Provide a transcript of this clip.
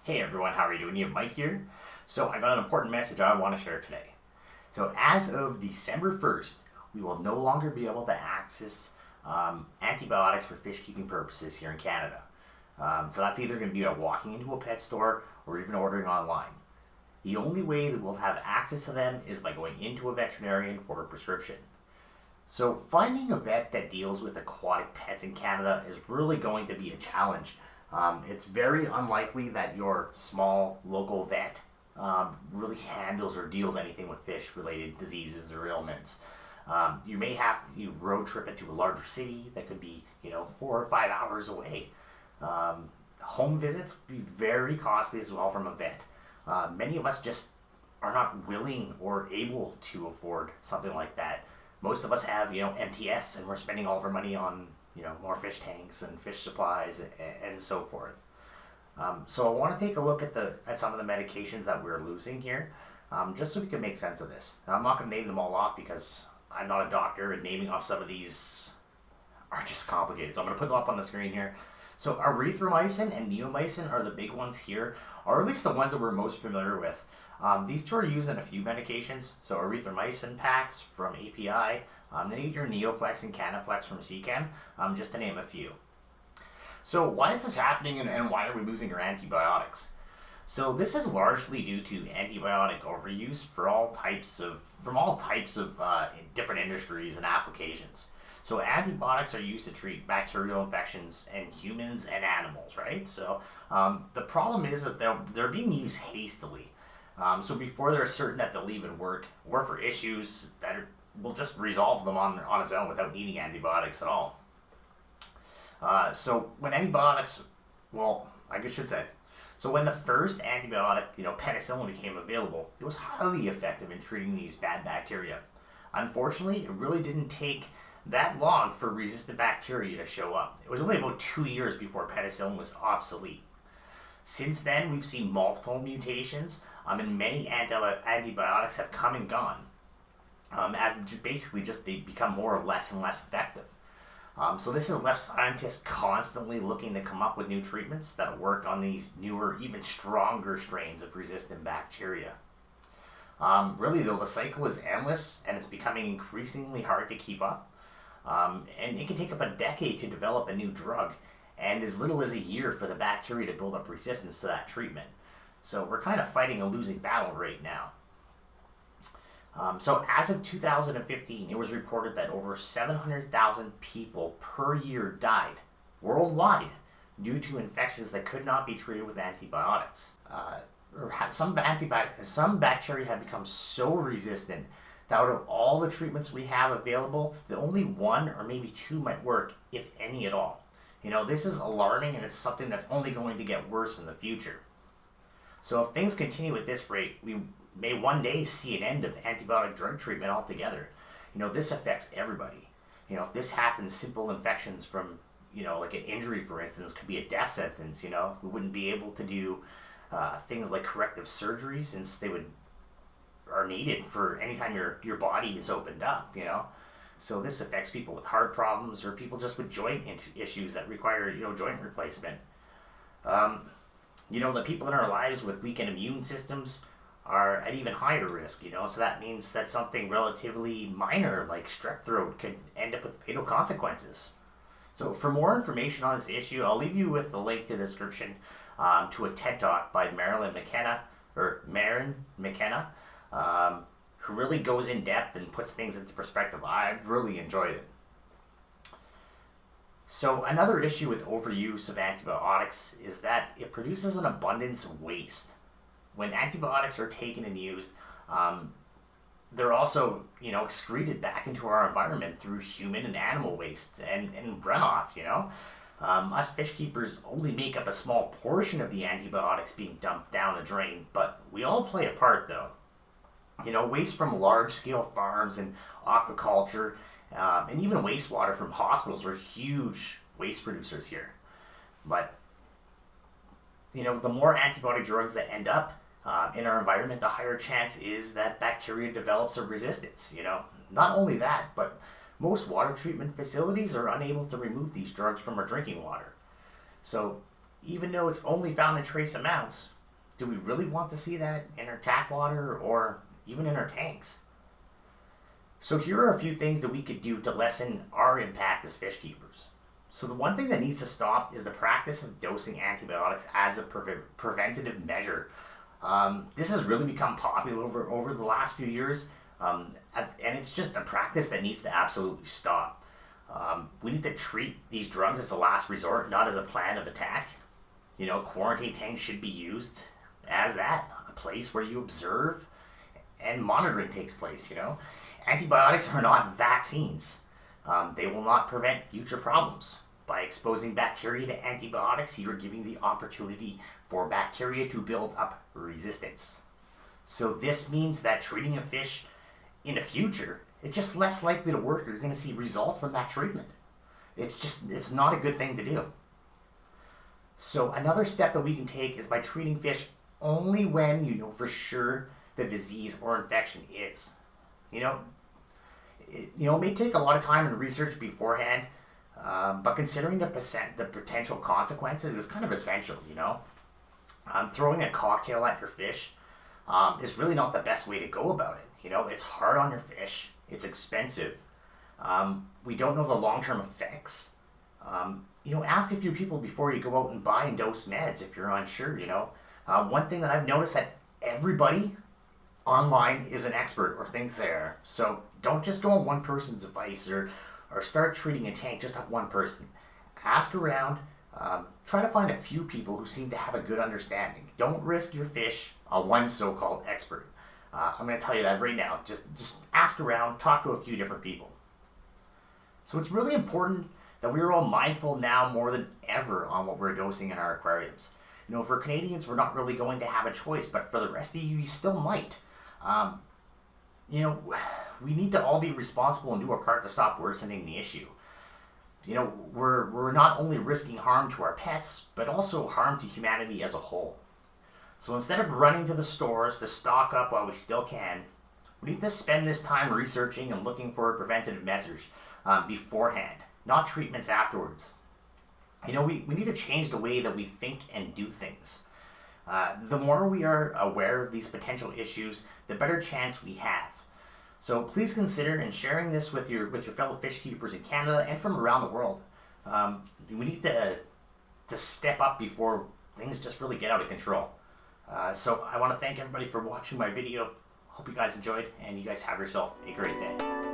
Hey everyone, how are you doing? You have Mike here. So I got an important message I want to share today. So as of December 1st, we will no longer be able to access antibiotics for fish keeping purposes here in Canada. So that's either going to be by walking into a pet store or even ordering online. The only way that we'll have access to them is by going into a veterinarian for a prescription. So finding a vet that deals with aquatic pets in Canada is really going to be a challenge. It's very unlikely that your small local vet really handles or deals anything with fish-related diseases or ailments. You may have to road trip it to a larger city that could be, 4 or 5 hours away. Home visits would be very costly as well from a vet. Many of us just are not willing or able to afford something like that. Most of us have, MTS, and we're spending all of our money on more fish tanks and fish supplies and so forth. So I want to take a look at some of the medications that we're losing here, just so we can make sense of this. Now, I'm not going to name them all off because I'm not a doctor, and naming off some of these are just complicated. So I'm going to put them up on the screen here. So Erythromycin and Neomycin are the big ones here, or at least the ones that we're most familiar with. These two are used in a few medications. So Erythromycin packs from API, then you get your neoplex and kanaplex from Seachem, just to name a few. So why is this happening, and why are we losing our antibiotics? So this is largely due to antibiotic overuse from all types of different industries and applications. So antibiotics are used to treat bacterial infections in humans and animals, right? So the problem is that they're being used hastily. So before they're certain that they'll even work, or for issues that will just resolve them on its own without needing antibiotics at all. So when antibiotics, so when the first antibiotic, penicillin became available, it was highly effective in treating these bad bacteria. Unfortunately, it really didn't take that long for resistant bacteria to show up. It was only about 2 years before penicillin was obsolete. Since then, we've seen multiple mutations, and many antibiotics have come and gone, as basically just they become more or less and less effective. So this has left scientists constantly looking to come up with new treatments that work on these newer, even stronger strains of resistant bacteria. Really though, the cycle is endless, and it's becoming increasingly hard to keep up. And it can take up a decade to develop a new drug, and as little as a year for the bacteria to build up resistance to that treatment. So we're kind of fighting a losing battle right now. So as of 2015, it was reported that over 700,000 people per year died worldwide due to infections that could not be treated with antibiotics. Some bacteria have become so resistant that out of all the treatments we have available, that only one or maybe two might work, if any at all. This is alarming, and it's something that's only going to get worse in the future. So if things continue at this rate, we may one day see an end of antibiotic drug treatment altogether. This affects everybody. If this happens, simple infections from, like an injury, for instance, could be a death sentence. We wouldn't be able to do things like corrective surgery, since they are needed for any time your body is opened up, So this affects people with heart problems, or people just with joint issues that require, joint replacement. The people in our lives with weakened immune systems are at even higher risk, so that means that something relatively minor like strep throat could end up with fatal consequences. So for more information on this issue, I'll leave you with the link to the description to a TED Talk by Marin McKenna, who really goes in depth and puts things into perspective. I really enjoyed it. So another issue with overuse of antibiotics is that it produces an abundance of waste. When antibiotics are taken and used, they're also, excreted back into our environment through human and animal waste and runoff, Us fish keepers only make up a small portion of the antibiotics being dumped down the drain, but we all play a part though. Waste from large-scale farms and aquaculture, and even wastewater from hospitals are huge waste producers here. But, the more antibiotic drugs that end up in our environment, the higher chance is that bacteria develops a resistance. Not only that, but most water treatment facilities are unable to remove these drugs from our drinking water. So even though it's only found in trace amounts, do we really want to see that in our tap water or even in our tanks? So here are a few things that we could do to lessen our impact as fish keepers. So the one thing that needs to stop is the practice of dosing antibiotics as a preventative measure. This has really become popular over the last few years, and it's just a practice that needs to absolutely stop. We need to treat these drugs as a last resort, not as a plan of attack. Quarantine tanks should be used as that, a place where you observe and monitoring takes place. Antibiotics are not vaccines. They will not prevent future problems. By exposing bacteria to antibiotics, you are giving the opportunity for bacteria to build up resistance. So this means that treating a fish in the future, it's just less likely to work, or you're going to see results from that treatment. It's not a good thing to do. So another step that we can take is by treating fish only when you know for sure the disease or infection is. It may take a lot of time and research beforehand, but considering the potential consequences is kind of essential. Throwing a cocktail at your fish is really not the best way to go about it. It's hard on your fish. It's expensive. We don't know the long-term effects. Ask a few people before you go out and buy and dose meds if you're unsure. One thing that I've noticed that everybody online is an expert or thinks they are. So don't just go on one person's advice or start treating a tank just on one person. Ask around. Try to find a few people who seem to have a good understanding. Don't risk your fish on one so-called expert. I'm going to tell you that right now. Just ask around, talk to a few different people. So it's really important that we're all mindful now more than ever on what we're dosing in our aquariums. For Canadians, we're not really going to have a choice, but for the rest of you still might. We need to all be responsible and do our part to stop worsening the issue. We're not only risking harm to our pets, but also harm to humanity as a whole. So instead of running to the stores to stock up while we still can, we need to spend this time researching and looking for preventative measures beforehand, not treatments afterwards. We need to change the way that we think and do things. The more we are aware of these potential issues, the better chance we have. So please consider in sharing this with your fellow fish keepers in Canada and from around the world. We need to step up before things just really get out of control. So I want to thank everybody for watching my video. Hope you guys enjoyed, and you guys have yourself a great day.